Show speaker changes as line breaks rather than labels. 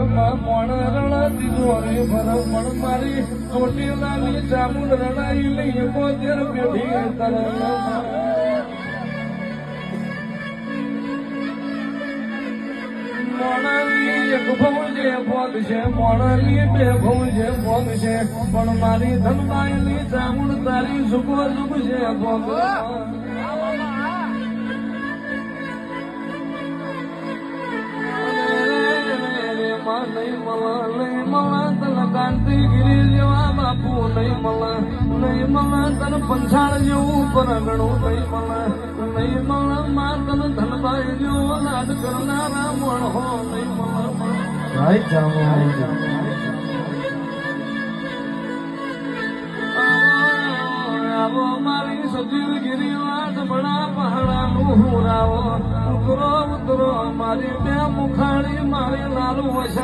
મોણ રણા દીધો રે ભરમણ મારી ચોટીલાની ચામુંડ રણાઈ લઈ 71 પેઢી તરણમાં મોણાની એક ભવજે ભોગ છે મોણાની બે ભવજે ભોગ છે પણ મારી ધનબાઈની ચામુંડ તારી સુગો સુગ છે ભોગ નહીં મળા તન કાંતિગીરી જેવા બાપુ નહીં મળા તન પંછાળ જેવું પરગણું નહીં મળા માં તન ધનબાઈ જેવો નાદ કરનારા મણો નહીં આવો મારી સજીવગીરી વાત બડા પહાડાનું હુરાવો ઉતરો મારી બે મુખાડી મારી લાલુ વસા